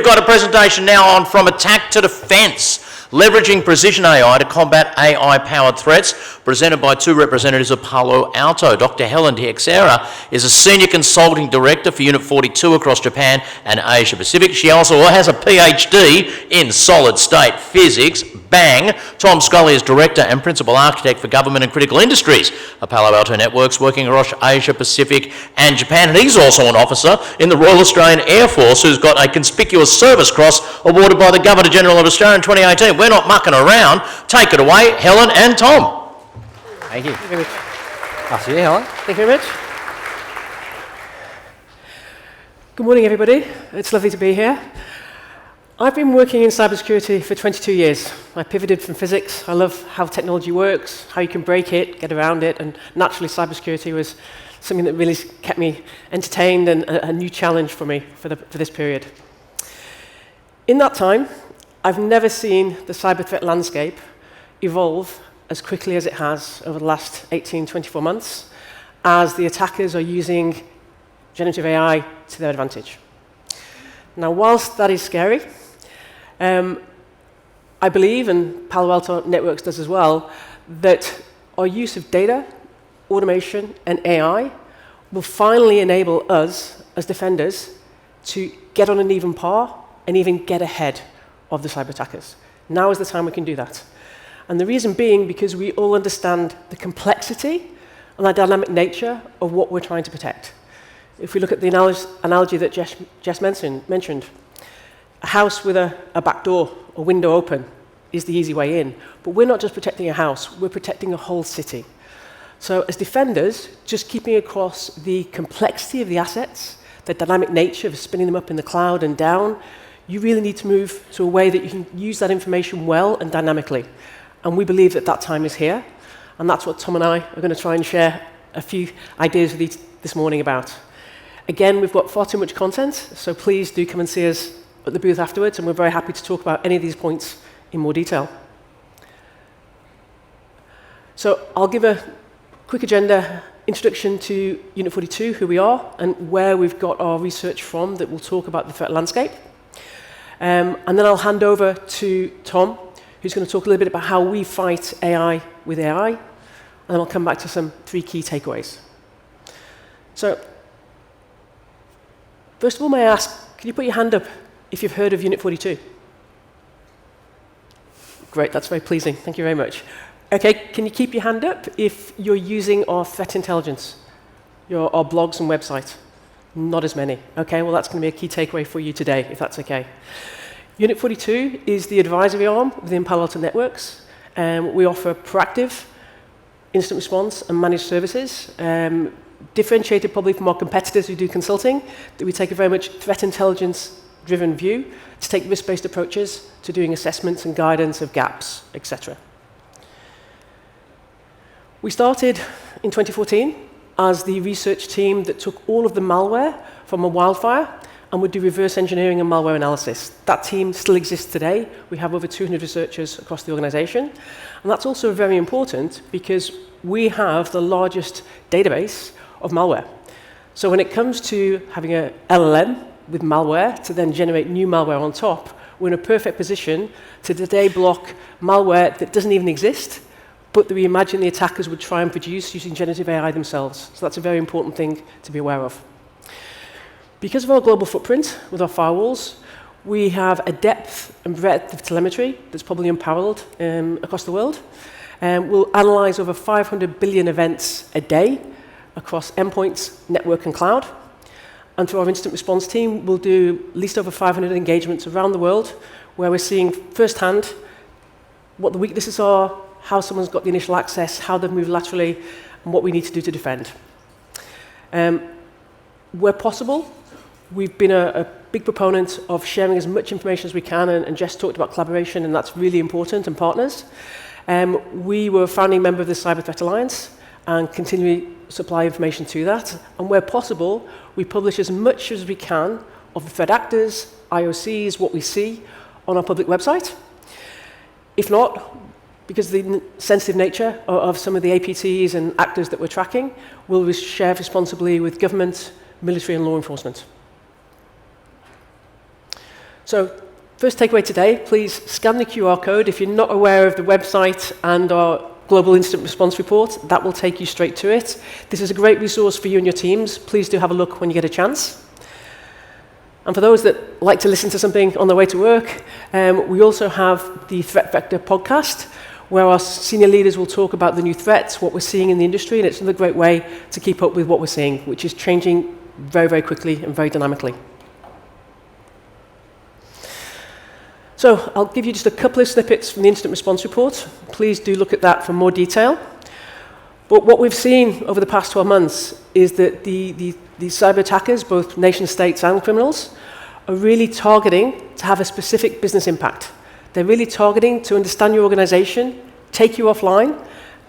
got a presentation now on From Attack to Defence, leveraging precision AI to combat AI-powered threats, presented by two representatives of Palo Alto. Dr. Helen Teixeira is a Senior Consulting Director for Unit 42 across Japan and Asia Pacific. She also has a PhD in solid-state physics. Bang! Tom Scully is Director and Principal Architect for Government and Critical Industries at Palo Alto Networks, working across Asia Pacific and Japan. And he's also an officer in the Royal Australian Air Force who's got a Conspicuous Service Cross awarded by the Governor-General of Australia in 2018. We're not mucking around. Take it away, Helen and Tom. Thank you. Thank you very much. I'll see you, Helen. Thank you very much. Good morning, everybody. It's lovely to be here. I've been working in cybersecurity for 22 years. I pivoted from physics. I love how technology works, how you can break it, get around it, and naturally cybersecurity was something that really kept me entertained and a new challenge for me for this period. In that time, I've never seen the cyber threat landscape evolve as quickly as it has over the last 18, 24 months, as the attackers are using generative AI to their advantage. Now, whilst that is scary, I believe, and Palo Alto Networks does as well, that our use of data, automation, and AI will finally enable us, as defenders, to get on an even par and even get ahead of the cyber attackers. Now is the time we can do that. And the reason being because we all understand the complexity and the dynamic nature of what we're trying to protect. If we look at the analogy that Jess mentioned, a house with a back door or window open is the easy way in. But we're not just protecting a house, we're protecting a whole city. So as defenders, just keeping across the complexity of the assets, the dynamic nature of spinning them up in the cloud and down, you really need to move to a way that you can use that information well and dynamically. And we believe that that time is here. And that's what Tom and I are going to try and share a few ideas with you this morning about. Again, we've got far too much content, so please do come and see us at the booth afterwards, and we're very happy to talk about any of these points in more detail. So I'll give a quick agenda introduction to Unit 42, who we are, and where we've got our research from that will talk about the threat landscape. And then I'll hand over to Tom, who's going to talk a little bit about how we fight AI with AI, and then I'll come back to some 3 key takeaways. So, first of all, may I ask, can you put your hand up if you've heard of Unit 42? Great, that's very pleasing. Thank you very much. OK, can you keep your hand up if you're using our threat intelligence, our blogs and website? Not as many. OK, well, that's going to be a key takeaway for you today, if that's OK. Unit 42 is the advisory arm within Palo Alto Networks. We offer proactive incident response and managed services, differentiated probably from our competitors who do consulting, that we take a very much threat intelligence-driven view to take risk-based approaches to doing assessments and guidance of gaps, etc. We started in 2014 as the research team that took all of the malware from a wildfire and would do reverse engineering and malware analysis. That team still exists today. We have over 200 researchers across the organization. And that's also very important because we have the largest database of malware. So when it comes to having an LLM with malware to then generate new malware on top, we're in a perfect position to today block malware that doesn't even exist, but that we imagine the attackers would try and produce using generative AI themselves. So that's a very important thing to be aware of. Because of our global footprint with our firewalls, we have a depth and breadth of telemetry that's probably unparalleled across the world. We'll analyze over 500 billion events a day across endpoints, network, and cloud. And through our incident response team, we'll do at least over 500 engagements around the world where we're seeing firsthand what the weaknesses are, how someone's got the initial access, how they've moved laterally, and what we need to do to defend. Where possible, we've been a big proponent of sharing as much information as we can, and Jess talked about collaboration, and that's really important, and partners. We were a founding member of the Cyber Threat Alliance and continually supply information to that. And where possible, we publish as much as we can of the threat actors, IOCs, what we see on our public website. If not, because of the sensitive nature of some of the APTs and actors that we're tracking, we'll share responsibly with government, military, and law enforcement. So, first takeaway today, please scan the QR code. If you're not aware of the website and our Global Incident Response Report, that will take you straight to it. This is a great resource for you and your teams. Please do have a look when you get a chance. And for those that like to listen to something on their way to work, we also have the Threat Vector podcast, where our senior leaders will talk about the new threats, what we're seeing in the industry, and it's another great way to keep up with what we're seeing, which is changing very, very quickly and very dynamically. So I'll give you just a couple of snippets from the Incident Response Report. Please do look at that for more detail. But what we've seen over the past 12 months is that the cyber attackers, both nation states and criminals, are really targeting to have a specific business impact. They're really targeting to understand your organization, take you offline,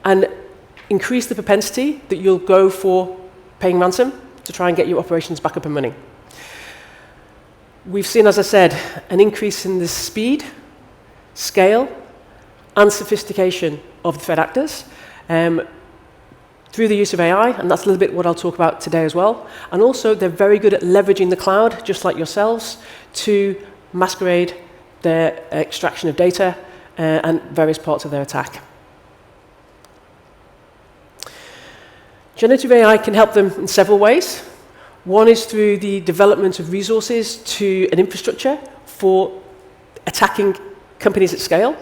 and increase the propensity that you'll go for paying ransom to try and get your operations back up and running. We've seen, as I said, an increase in the speed, scale, and sophistication of the threat actors through the use of AI, and that's a little bit what I'll talk about today as well. And also, they're very good at leveraging the cloud, just like yourselves, to masquerade their extraction of data and various parts of their attack. Generative AI can help them in several ways. One is through the development of resources to an infrastructure for attacking companies at scale.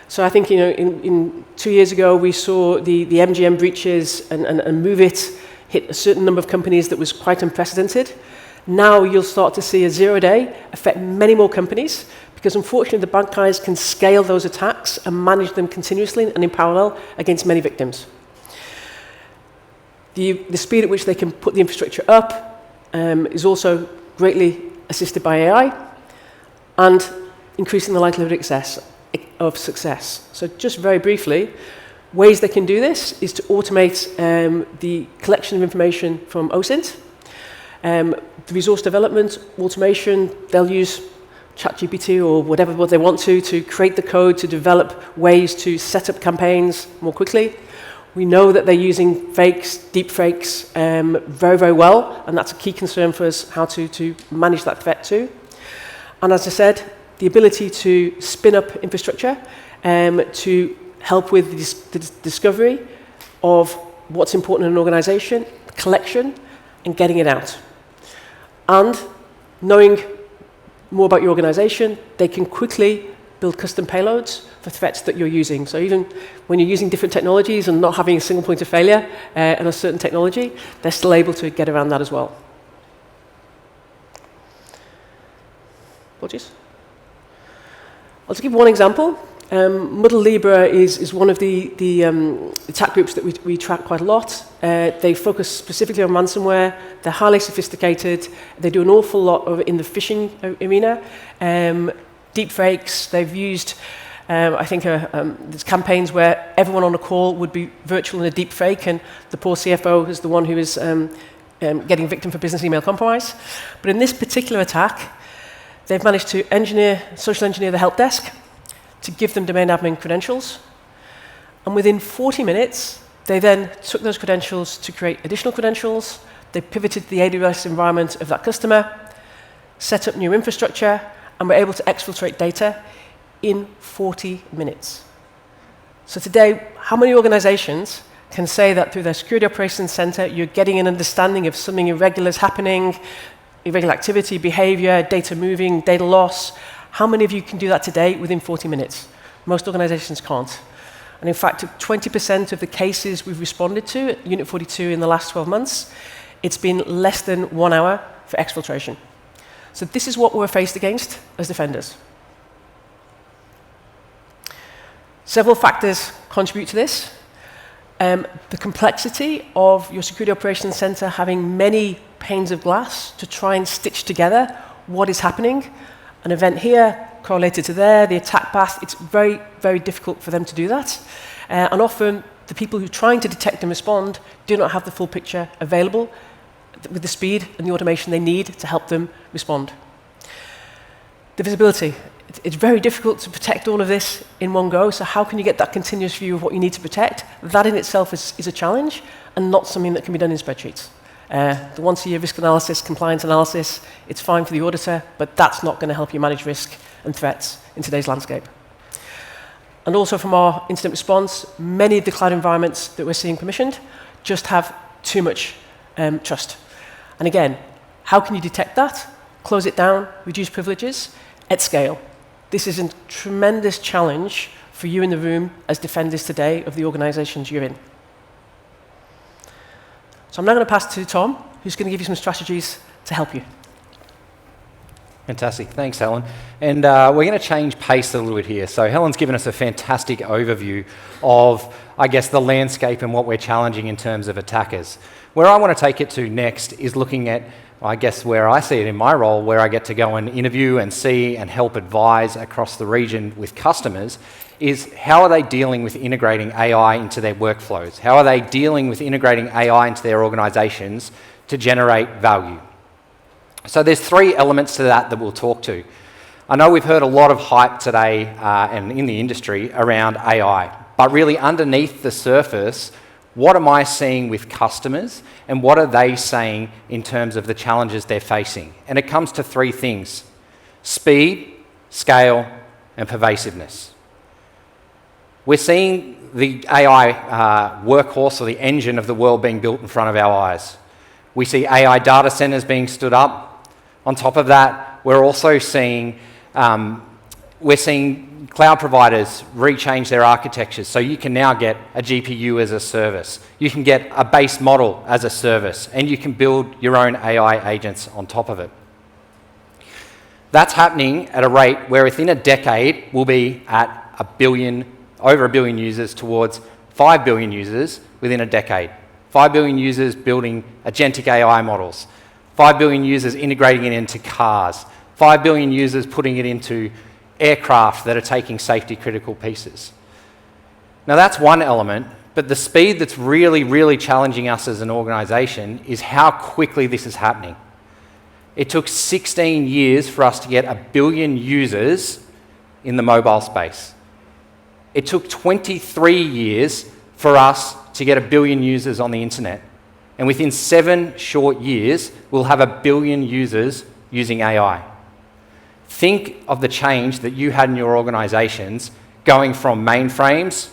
So I think, in 2 years ago, we saw the MGM breaches and MoveIt hit a certain number of companies that was quite unprecedented. Now you'll start to see a zero-day affect many more companies, because unfortunately the bad guys can scale those attacks and manage them continuously and in parallel against many victims. The speed at which they can put the infrastructure up is also greatly assisted by AI and increasing the likelihood of success. So just very briefly, ways they can do this is to automate the collection of information from OSINT, the resource development, automation. They'll use ChatGPT or whatever what they want to create the code, to develop ways to set up campaigns more quickly. We know that they're using fakes, deep fakes, very, very well, and that's a key concern for us, how to manage that threat too. And as I said, the ability to spin up infrastructure to help with the discovery of what's important in an organization, collection, and getting it out. And knowing more about your organization, they can quickly build custom payloads for threats that you're using. So even when you're using different technologies and not having a single point of failure in a certain technology, they're still able to get around that as well. Apologies. I'll just give one example. Muddle Libra is one of the attack groups that we track quite a lot. They focus specifically on ransomware. They're highly sophisticated. They do an awful lot in the phishing arena. Deep fakes. They've used, I think, there's campaigns where everyone on a call would be virtual in a deep fake, and the poor CFO is the one who is getting victim for business email compromise. But in this particular attack, they've managed to social engineer the help desk to give them domain admin credentials. And within 40 minutes, they then took those credentials to create additional credentials. They pivoted the AWS environment of that customer, set up new infrastructure, and were able to exfiltrate data in 40 minutes. So today, how many organizations can say that through their security operations center, you're getting an understanding of something irregular is happening, irregular activity, behavior, data moving, data loss? How many of you can do that today within 40 minutes? Most organizations can't. And in fact, 20% of the cases we've responded to at Unit 42 in the last 12 months, it's been less than 1 hour for exfiltration. So this is what we're faced against as defenders. Several factors contribute to this. The complexity of your security operations center having many panes of glass to try and stitch together what is happening. An event here correlated to there, the attack path, it's very, very difficult for them to do that. And often, the people who are trying to detect and respond do not have the full picture available with the speed and the automation they need to help them respond. The visibility. It's very difficult to protect all of this in one go, so how can you get that continuous view of what you need to protect? That in itself is a challenge and not something that can be done in spreadsheets. The once-a-year risk analysis, compliance analysis, it's fine for the auditor, but that's not going to help you manage risk and threats in today's landscape. And also from our incident response, many of the cloud environments that we're seeing permissioned just have too much trust. And again, how can you detect that? Close it down, reduce privileges at scale. This is a tremendous challenge for you in the room as defenders today of the organizations you're in. So I'm now going to pass to Tom, who's going to give you some strategies to help you. Fantastic. Thanks, Helen. And we're going to change pace a little bit here. So Helen's given us a fantastic overview of, I guess, the landscape and what we're challenging in terms of attackers. Where I want to take it to next is looking at, I guess, where I see it in my role, where I get to go and interview and see and help advise across the region with customers, is how are they dealing with integrating AI into their workflows? How are they dealing with integrating AI into their organizations to generate value? So there's three elements to that we'll talk to. I know we've heard a lot of hype today and in the industry around AI, but really underneath the surface, what am I seeing with customers and what are they saying in terms of the challenges they're facing? And it comes to three things: speed, scale, and pervasiveness. We're seeing the AI workhorse or the engine of the world being built in front of our eyes. We see AI data centers being stood up. On top of that, we're also seeing cloud providers rechange their architectures. So you can now get a GPU as a service. You can get a base model as a service, and you can build your own AI agents on top of it. That's happening at a rate where within a decade, we'll be at over a billion users towards 5 billion users within a decade. 5 billion users building agentic AI models. 5 billion users integrating it into cars. 5 billion users putting it into aircraft that are taking safety critical pieces. Now that's one element, but the speed that's really, really challenging us as an organization is how quickly this is happening. It took 16 years for us to get 1 billion users in the mobile space. It took 23 years for us to get 1 billion users on the internet. And within 7 short years, we'll have 1 billion users using AI. Think of the change that you had in your organizations going from mainframes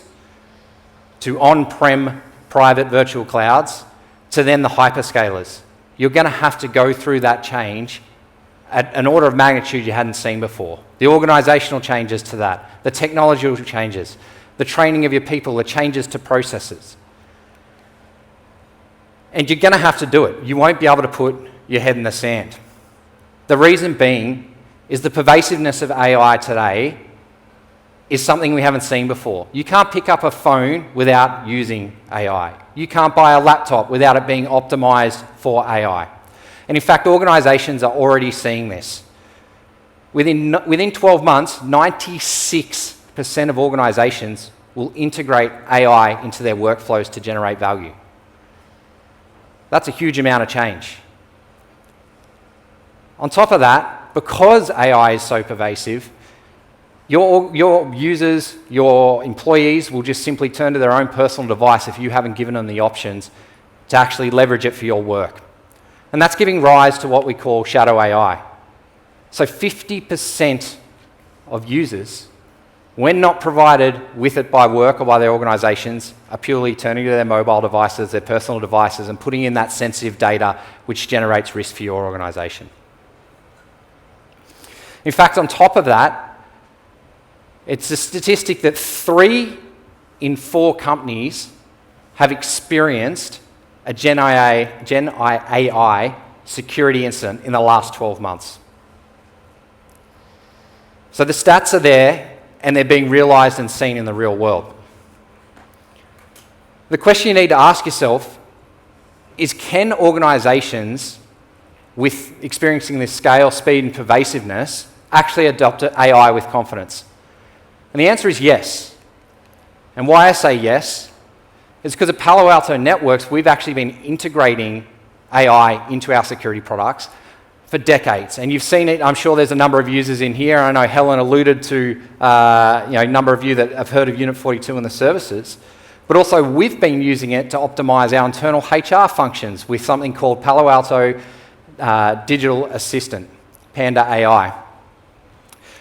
to on-prem private virtual clouds to then the hyperscalers. You're going to have to go through that change at an order of magnitude you hadn't seen before. The organizational changes to that, the technological changes, the training of your people, the changes to processes. And you're going to have to do it. You won't be able to put your head in the sand. The reason being is the pervasiveness of AI today is something we haven't seen before. You can't pick up a phone without using AI. You can't buy a laptop without it being optimized for AI. And in fact, organizations are already seeing this. Within 12 months, 96% of organizations will integrate AI into their workflows to generate value. That's a huge amount of change. On top of that, because AI is so pervasive, your users, your employees will just simply turn to their own personal device if you haven't given them the options to actually leverage it for your work. And that's giving rise to what we call shadow AI. So 50% of users, when not provided with it by work or by their organizations, are purely turning to their mobile devices, their personal devices, and putting in that sensitive data which generates risk for your organization. In fact, on top of that, it's a statistic that 3 in 4 companies have experienced a Gen AI security incident in the last 12 months. So the stats are there, and they're being realized and seen in the real world. The question you need to ask yourself is, can organizations with experiencing this scale, speed, and pervasiveness actually adopt AI with confidence? And the answer is yes. And why I say yes is because at Palo Alto Networks, we've actually been integrating AI into our security products for decades. And you've seen it. I'm sure there's a number of users in here. I know Helen alluded to a number of you that have heard of Unit 42 and the services. But also, we've been using it to optimize our internal HR functions with something called Palo Alto Digital Assistant, Panda AI.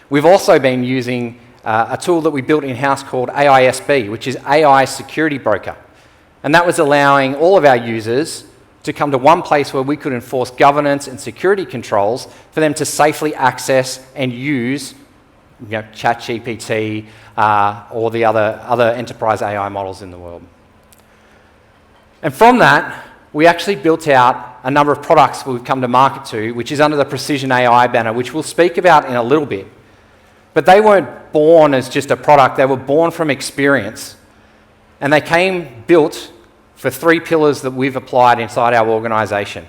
We've also been using a tool that we built in-house called AISB, which is AI Security Broker. And that was allowing all of our users to come to one place where we could enforce governance and security controls for them to safely access and use ChatGPT or the other enterprise AI models in the world. And from that, we actually built out a number of products we've come to market to, which is under the Precision AI banner, which we'll speak about in a little bit. But they weren't born as just a product, they were born from experience. And they came built for 3 pillars that we've applied inside our organisation.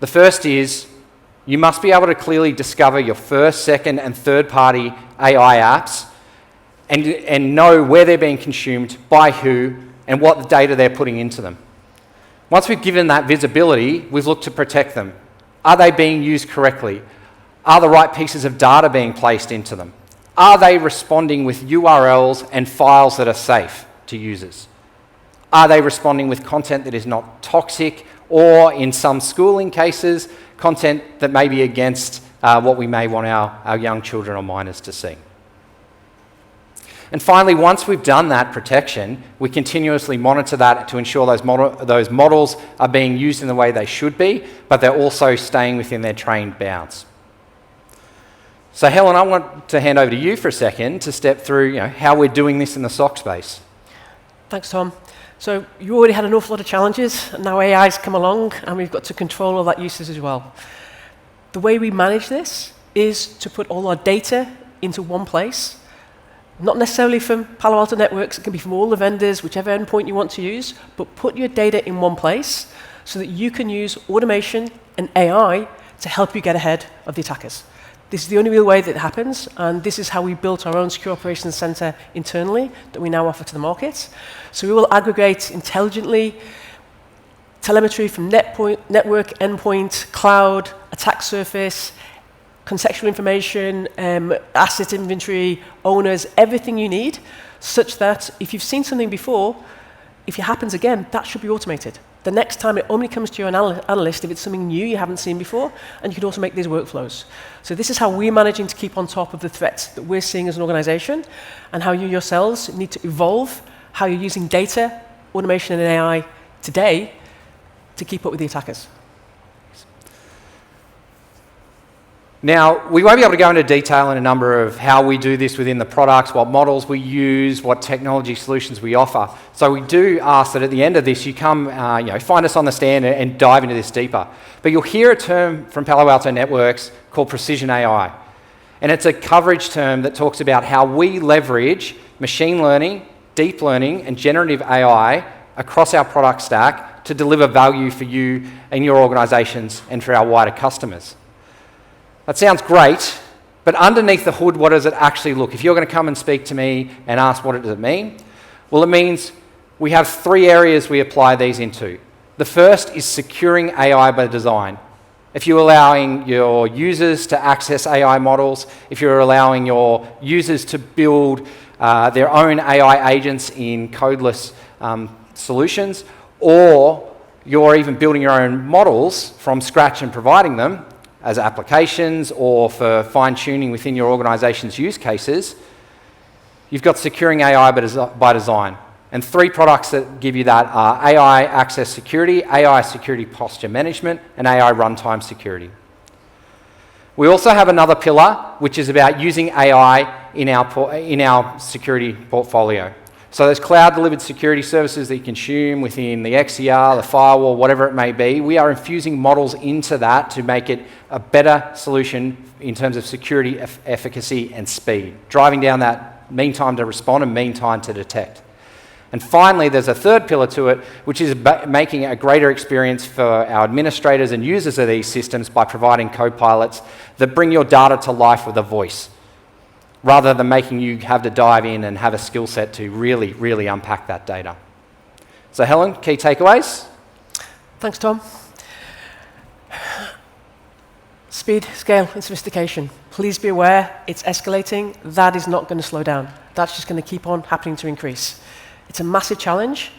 The first is, you must be able to clearly discover your first, second and third party AI apps and know where they're being consumed, by who, and what the data they're putting into them. Once we've given that visibility, we've looked to protect them. Are they being used correctly? Are the right pieces of data being placed into them? Are they responding with URLs and files that are safe to users? Are they responding with content that is not toxic, or in some schooling cases, content that may be against what we may want our young children or minors to see? And finally, once we've done that protection, we continuously monitor that to ensure those models are being used in the way they should be, but they're also staying within their trained bounds. So Helen, I want to hand over to you for a second to step through how we're doing this in the SOC space. Thanks, Tom. So you already had an awful lot of challenges, and now AI's come along, and we've got to control all that usage as well. The way we manage this is to put all our data into one place, not necessarily from Palo Alto Networks, it can be from all the vendors, whichever endpoint you want to use, but put your data in one place so that you can use automation and AI to help you get ahead of the attackers. This is the only real way that it happens, and this is how we built our own Secure Operations Center internally that we now offer to the market. So we will aggregate intelligently telemetry from network, endpoint, cloud, attack surface, contextual information, asset inventory, owners, everything you need, such that if you've seen something before, if it happens again, that should be automated. The next time it only comes to your analyst if it's something new you haven't seen before, and you can automate these workflows. So this is how we're managing to keep on top of the threats that we're seeing as an organization, and how you yourselves need to evolve how you're using data, automation, and AI today to keep up with the attackers. Now, we won't be able to go into detail in a number of how we do this within the products, what models we use, what technology solutions we offer. So we do ask that at the end of this, you come, find us on the stand and dive into this deeper. But you'll hear a term from Palo Alto Networks called Precision AI. And it's a coverage term that talks about how we leverage machine learning, deep learning, and generative AI across our product stack to deliver value for you and your organizations and for our wider customers. That sounds great, but underneath the hood, what does it actually look? If you're going to come and speak to me and ask what does it mean? Well, it means we have 3 areas we apply these into. The first is securing AI by design. If you're allowing your users to access AI models, if you're allowing your users to build their own AI agents in codeless solutions, or you're even building your own models from scratch and providing them as applications or for fine-tuning within your organization's use cases, you've got securing AI by design. And 3 products that give you that are AI Access Security, AI Security Posture Management, and AI Runtime Security. We also have another pillar, which is about using AI in our security portfolio. So there's cloud-delivered security services that you consume within the XDR, the firewall, whatever it may be. We are infusing models into that to make it a better solution in terms of security, efficacy, and speed, driving down that mean time to respond and mean time to detect. And finally, there's a third pillar to it, which is making a greater experience for our administrators and users of these systems by providing co-pilots that bring your data to life with a voice, rather than making you have to dive in and have a skill set to really, really unpack that data. So Helen, key takeaways? Thanks, Tom. Speed, scale, and sophistication. Please be aware, it's escalating. That is not going to slow down. That's just going to keep on happening to increase. It's a massive challenge.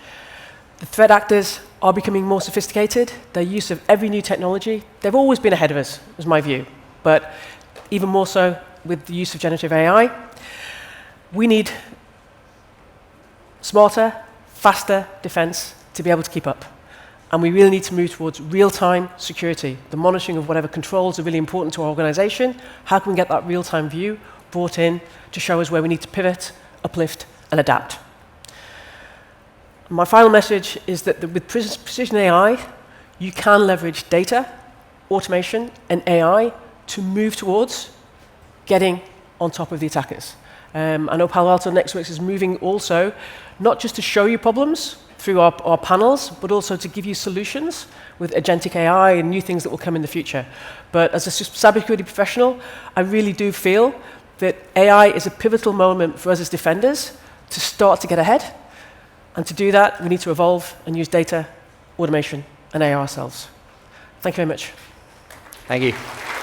The threat actors are becoming more sophisticated. Their use of every new technology, they've always been ahead of us, is my view, but even more so with the use of generative AI. We need smarter, faster defense to be able to keep up. And we really need to move towards real-time security, the monitoring of whatever controls are really important to our organization. How can we get that real-time view brought in to show us where we need to pivot, uplift, and adapt? My final message is that with precision AI, you can leverage data, automation, and AI to move towards getting on top of the attackers. I know Palo Alto Networks is moving also, not just to show you problems through our panels, but also to give you solutions with agentic AI and new things that will come in the future. But as a cybersecurity professional, I really do feel that AI is a pivotal moment for us as defenders to start to get ahead. And to do that, we need to evolve and use data, automation, and AI ourselves. Thank you very much. Thank you.